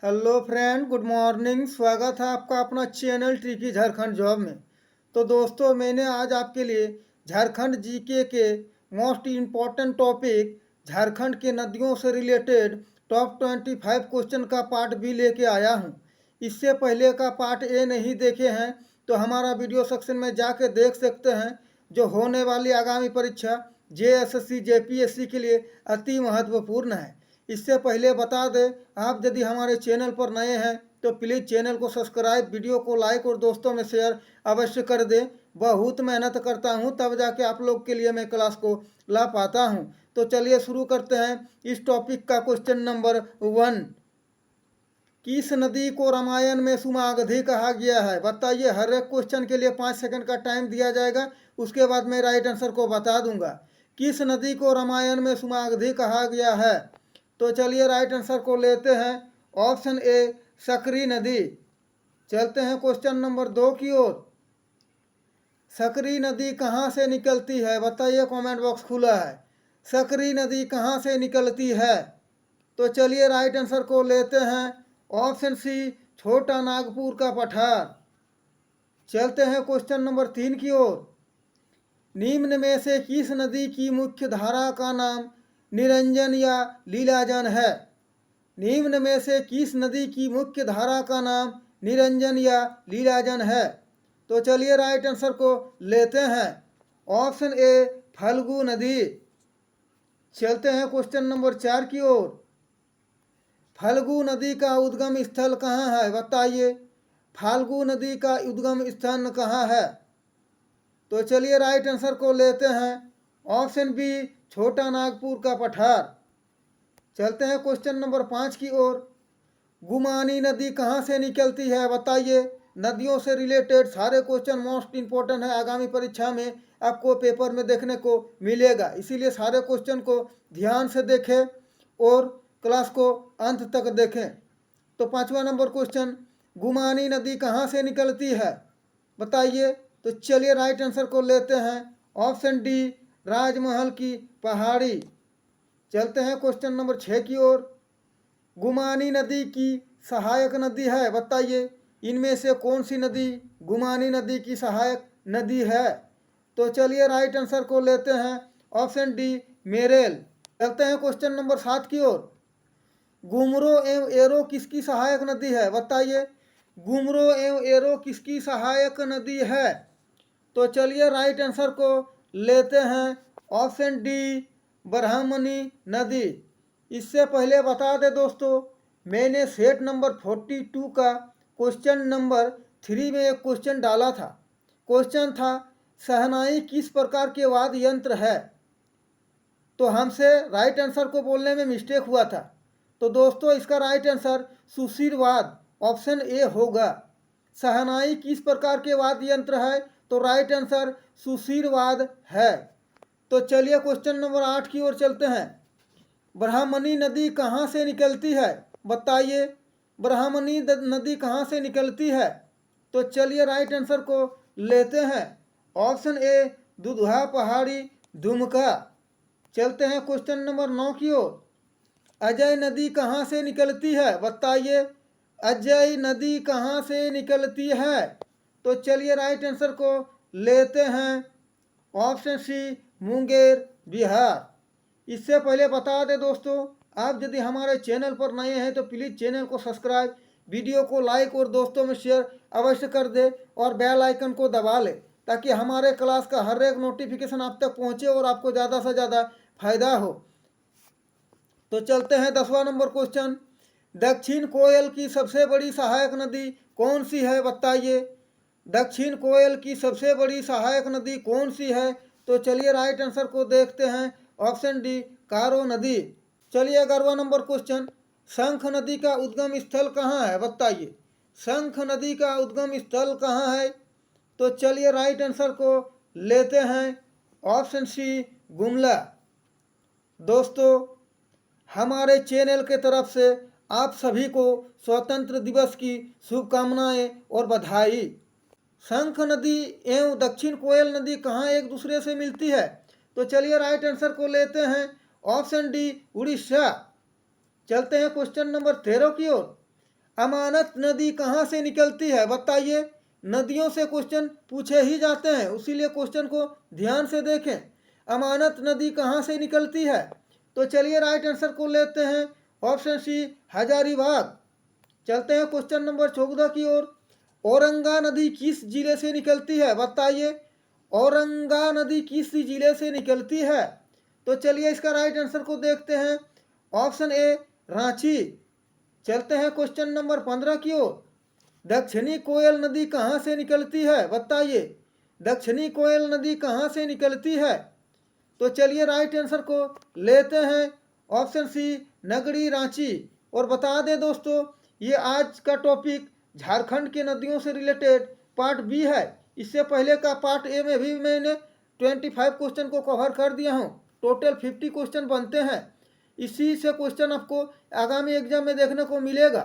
Hello friend, good morning. स्वागत है आपका अपना चैनल ट्रिकी झारखंड जॉब में। तो दोस्तों, मैंने आज आपके लिए झारखंड जीके के मोस्ट इम्पॉर्टेंट टॉपिक झारखंड के नदियों से रिलेटेड टॉप 25 क्वेश्चन का पार्ट बी लेके आया हूँ। इससे पहले का पार्ट ए नहीं देखे हैं तो हमारा वीडियो सेक्शन में जाके देख सकते हैं, जो होने वाली आगामी परीक्षा जेएसएससी जेपीएससी के लिए अति महत्वपूर्ण है। इससे पहले बता दें, आप यदि हमारे चैनल पर नए हैं तो प्लीज़ चैनल को सब्सक्राइब, वीडियो को लाइक और दोस्तों में शेयर अवश्य कर दें। बहुत मेहनत करता हूं तब जाके आप लोग के लिए मैं क्लास को ला पाता हूं। तो चलिए शुरू करते हैं इस टॉपिक का। क्वेश्चन नंबर 1, किस नदी को रामायण में सुमागधी कहा गया है? बताइए। हर एक क्वेश्चन के लिए 5 सेकंड का टाइम दिया जाएगा, उसके बाद मैं राइट आंसर को बता दूंगा। किस नदी को रामायण में सुमागधी कहा गया है? तो चलिए राइट आंसर को लेते हैं। ऑप्शन ए, सकरी नदी। चलते हैं क्वेश्चन नंबर 2 की ओर। सकरी नदी कहाँ से निकलती है? बताइए, कमेंट बॉक्स खुला है। सकरी नदी कहाँ से निकलती है? तो चलिए राइट आंसर को लेते हैं। ऑप्शन सी, छोटा नागपुर का पठार। चलते हैं क्वेश्चन नंबर 3 की ओर। निम्न में से किस नदी की मुख्य धारा का नाम निरंजन या लीलाजन है? निम्न में से किस नदी की मुख्य धारा का नाम निरंजन या लीलाजन है? तो चलिए राइट आंसर को लेते हैं। ऑप्शन ए, फल्गु नदी। चलते हैं क्वेश्चन नंबर 4 की ओर। फल्गु नदी का उद्गम स्थल कहाँ है? बताइए, फाल्गु नदी का उद्गम स्थान कहाँ है? तो चलिए राइट आंसर को लेते हैं। ऑप्शन बी, छोटा नागपुर का पठार। चलते हैं क्वेश्चन नंबर 5 की ओर। गुमानी नदी कहाँ से निकलती है? बताइए। नदियों से रिलेटेड सारे क्वेश्चन मोस्ट इंपॉर्टेंट है, आगामी परीक्षा में आपको पेपर में देखने को मिलेगा, इसीलिए सारे क्वेश्चन को ध्यान से देखें और क्लास को अंत तक देखें। तो 5वां नंबर क्वेश्चन, गुमानी नदी कहाँ से निकलती है? बताइए। तो चलिए राइट आंसर को लेते हैं। ऑप्शन डी, राजमहल की पहाड़ी। चलते हैं क्वेश्चन नंबर 6 की ओर। गुमानी नदी की सहायक नदी है? बताइए, इनमें से कौन सी नदी गुमानी नदी की सहायक नदी है? तो चलिए राइट आंसर को लेते हैं। Option D, Merrill. चलते हैं क्वेश्चन नंबर 7 की ओर। गुमरो एवं एरो किसकी सहायक नदी है? बताइए, गुमरो एवं एरो किसकी सहायक नदी है? तो चलिए राइट आंसर को लेते हैं। ऑप्शन डी, ब्राह्मणी नदी। इससे पहले बता दें दोस्तों, मैंने सेट नंबर 42 का क्वेश्चन नंबर 3 में एक क्वेश्चन डाला था। क्वेश्चन था, शहनाई किस प्रकार के वाद्य यंत्र है? तो हमसे राइट आंसर को बोलने में मिस्टेक हुआ था। तो दोस्तों, इसका राइट आंसर सुशीरवाद ऑप्शन ए होगा। शहनाई किस प्रकार के वाद्य यंत्र है? तो राइट आंसर सुशीरवाद है। तो चलिए क्वेश्चन नंबर 8 की ओर चलते हैं। ब्राह्मणी नदी कहाँ से निकलती है? बताइए, ब्राह्मणी नदी कहाँ से निकलती है? तो चलिए राइट आंसर को लेते हैं। ऑप्शन ए, दुधवा पहाड़ी, दुमका। चलते हैं क्वेश्चन नंबर 9 की ओर। अजय नदी कहाँ से निकलती है? बताइए, अजय नदी कहाँ से निकलती है? तो चलिए राइट आंसर को लेते हैं। Option C, Munger, Bihar. इससे पहले बता दें दोस्तों, आप यदि हमारे चैनल पर नए हैं तो प्लीज़ चैनल को सब्सक्राइब, वीडियो को लाइक और दोस्तों में शेयर अवश्य कर दे और बेल आइकन को दबा ले, ताकि हमारे क्लास का हर एक नोटिफिकेशन आप तक पहुंचे और आपको ज़्यादा से ज़्यादा फायदा हो। तो चलते हैं 10वां नंबर क्वेश्चन। दक्षिण कोयल की सबसे बड़ी सहायक नदी कौन सी है? बताइए, दक्षिण कोयल की सबसे बड़ी सहायक नदी कौन सी है? तो चलिए राइट आंसर को देखते हैं। ऑप्शन डी, कारो नदी। चलिए 11वां नंबर क्वेश्चन, शंख नदी का उद्गम स्थल कहाँ है? बताइए, शंख नदी का उद्गम स्थल कहाँ है? तो चलिए राइट आंसर को लेते हैं। Option C, Gumla. दोस्तों, हमारे चैनल के तरफ से आप सभी को स्वतंत्र दिवस की शुभकामनाएं और बधाई। शंख नदी एवं दक्षिण कोयल नदी कहाँ एक दूसरे से मिलती है? तो चलिए राइट आंसर को लेते हैं। Option D, Orissa. चलते हैं क्वेश्चन नंबर 13 की ओर। अमानत नदी कहाँ से निकलती है, बताइए। नदियों से क्वेश्चन पूछे ही जाते हैं, उसीलिए क्वेश्चन को ध्यान से देखें। अमानत नदी कहाँ से निकलती है, तो चलिए राइट आंसर को लेते हैं, ऑप्शन सी हजारीबाग। चलते हैं क्वेश्चन नंबर 14 की ओर। औरंगा नदी किस जिले से निकलती है, बताइए। औरंगा नदी किस जिले से निकलती है, तो चलिए इसका राइट आंसर को देखते हैं, ऑप्शन ए रांची। चलते हैं क्वेश्चन नंबर 15 की ओर। दक्षिणी कोयल नदी कहाँ से निकलती है, बताइए। दक्षिणी कोयल नदी कहाँ से निकलती है, तो चलिए राइट आंसर को लेते हैं, ऑप्शन सी नगड़ी रांची। और बता दें दोस्तों, ये आज का टॉपिक झारखंड के नदियों से रिलेटेड पार्ट बी है। इससे पहले का पार्ट ए में भी मैंने 25 क्वेश्चन को कवर कर दिया हूँ। टोटल 50 क्वेश्चन बनते हैं। इसी से क्वेश्चन आपको आगामी एग्जाम में देखने को मिलेगा।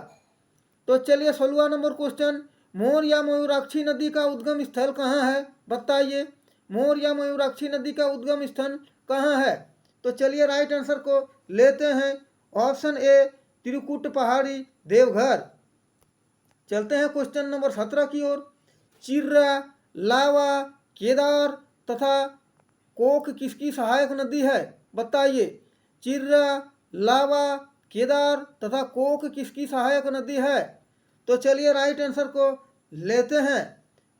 तो चलिए 16वां नंबर क्वेश्चन, मोर या मयूराक्षी नदी का उद्गम स्थल कहाँ है, बताइए। मोर या मयूराक्षी नदी का उद्गम स्थल कहाँ है, तो चलिए राइट आंसर को लेते हैं, ऑप्शन ए त्रिकुट पहाड़ी देवघर। चलते हैं क्वेश्चन नंबर 17 की ओर। चिर्रा, लावा, केदार तथा कोक किसकी सहायक नदी है, बताइए। चिर्रा, लावा, केदार तथा कोक किसकी सहायक नदी है, तो चलिए राइट आंसर को लेते हैं,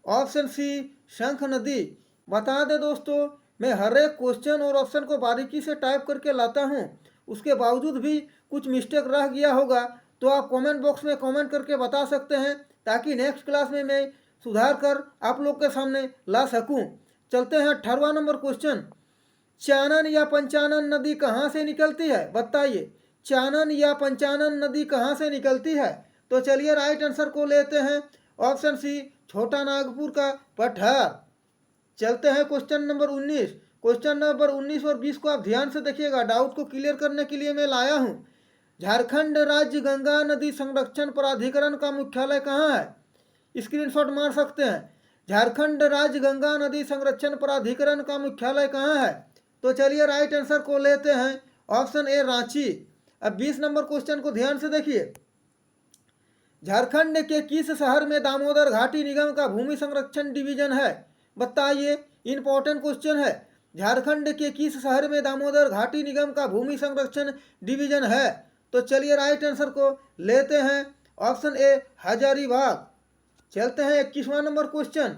ऑप्शन सी शंख नदी। बता दें दोस्तों, मैं हर एक क्वेश्चन और ऑप्शन को बारीकी से टाइप करके लाता हूँ, उसके बावजूद भी कुछ मिस्टेक रह गया होगा तो आप कमेंट बॉक्स में कमेंट करके बता सकते हैं, ताकि नेक्स्ट क्लास में मैं सुधार कर आप लोग के सामने ला सकूं। चलते हैं 18वां नंबर क्वेश्चन, चानन या पंचानन नदी कहाँ से निकलती है, बताइए। चानन या पंचानन नदी कहाँ से निकलती है, तो चलिए राइट आंसर को लेते हैं, ऑप्शन सी छोटा नागपुर का पठार। चलते हैं क्वेश्चन नंबर 19। क्वेश्चन नंबर 19 और 20 को आप ध्यान से देखिएगा, डाउट को क्लियर करने के लिए मैं लाया हूँ। झारखंड राज्य गंगा नदी संरक्षण प्राधिकरण का मुख्यालय कहाँ है, स्क्रीनशॉट मार सकते हैं। झारखंड राज्य गंगा नदी संरक्षण प्राधिकरण का मुख्यालय कहाँ है, तो चलिए राइट आंसर को लेते हैं, ऑप्शन ए रांची। अब 20 नंबर क्वेश्चन को ध्यान से देखिए, झारखंड के किस शहर में दामोदर घाटी निगम का भूमि संरक्षण डिवीजन है, बताइए। इंपॉर्टेंट क्वेश्चन है, झारखंड के किस शहर में दामोदर घाटी निगम का भूमि संरक्षण डिवीजन है, तो चलिए राइट आंसर को लेते हैं, ऑप्शन ए हजारीबाग। चलते हैं 21वां नंबर क्वेश्चन,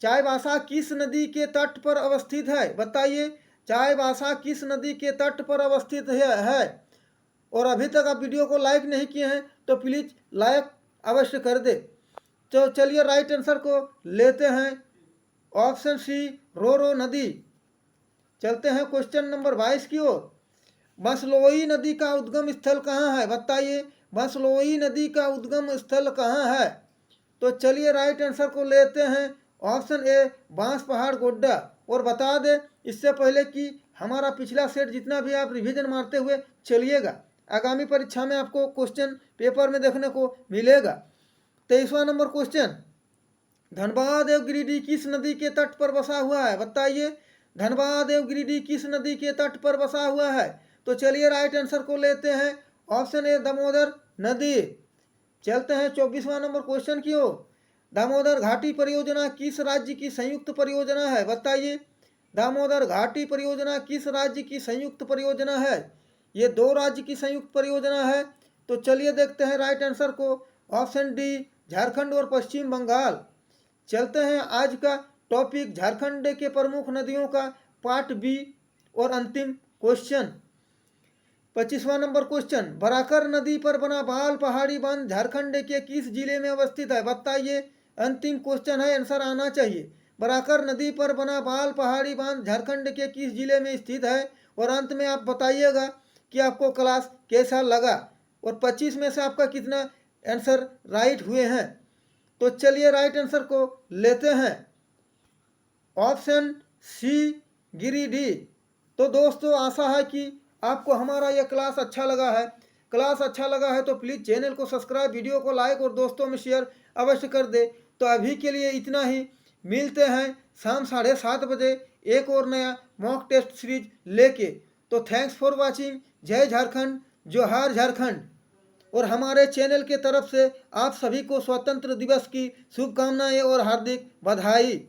चाईबासा किस नदी के तट पर अवस्थित है, बताइए। चाईबासा किस नदी के तट पर अवस्थित है। और अभी तक आप वीडियो को लाइक नहीं किए हैं तो प्लीज़ लाइक अवश्य कर दे। तो चलिए राइट आंसर को लेते हैं, ऑप्शन सी रोरो नदी। चलते हैं क्वेश्चन नंबर 22 की ओर। बसलोई नदी का उद्गम स्थल कहाँ है, बताइए। बसलोई नदी का उद्गम स्थल कहाँ है, तो चलिए राइट आंसर को लेते हैं, ऑप्शन ए बांस पहाड़ गोड्डा। और बता दें इससे पहले कि हमारा पिछला सेट जितना भी आप रिवीजन मारते हुए चलिएगा, आगामी परीक्षा में आपको क्वेश्चन पेपर में देखने को मिलेगा। 23वां नंबर क्वेश्चन, धनबाद एवं गिरिडीह किस नदी के तट पर बसा हुआ है, बताइए। धनबाद एवं गिरिडीह किस नदी के तट पर बसा हुआ है, तो चलिए राइट आंसर को लेते हैं, ऑप्शन ए दामोदर नदी। चलते हैं 24वां नंबर क्वेश्चन की ओर। दामोदर घाटी परियोजना किस राज्य की संयुक्त परियोजना है, बताइए। दामोदर घाटी परियोजना किस राज्य की संयुक्त परियोजना है, ये 2 राज्य की संयुक्त परियोजना है। तो चलिए देखते हैं राइट आंसर को, ऑप्शन डी झारखंड और पश्चिम बंगाल। चलते हैं आज का टॉपिक झारखंड के प्रमुख नदियों का पार्ट बी और अंतिम क्वेश्चन। 25वां नंबर क्वेश्चन, बराकर नदी पर बना बाल पहाड़ी बांध झारखंड के किस जिले में अवस्थित है, बताइए। अंतिम क्वेश्चन है, आंसर आना चाहिए। बराकर नदी पर बना बाल पहाड़ी बांध झारखंड के किस जिले में स्थित है, और अंत में आप बताइएगा कि आपको क्लास कैसा लगा और 25 में से आपका कितना आंसर राइट हुए हैं। तो चलिए राइट आंसर को लेते हैं, ऑप्शन सी गिरिडीह। तो दोस्तों आशा है कि आपको हमारा यह क्लास अच्छा लगा है। क्लास अच्छा लगा है तो प्लीज़ चैनल को सब्सक्राइब, वीडियो को लाइक और दोस्तों में शेयर अवश्य कर दे। तो अभी के लिए इतना ही, मिलते हैं शाम 7:30 बजे एक और नया मॉक टेस्ट सीरीज लेके। तो थैंक्स फॉर वाचिंग। जय झारखंड, जोहार झारखंड। और हमारे चैनल के तरफ से आप सभी को स्वतंत्र दिवस की शुभकामनाएं और हार्दिक बधाई।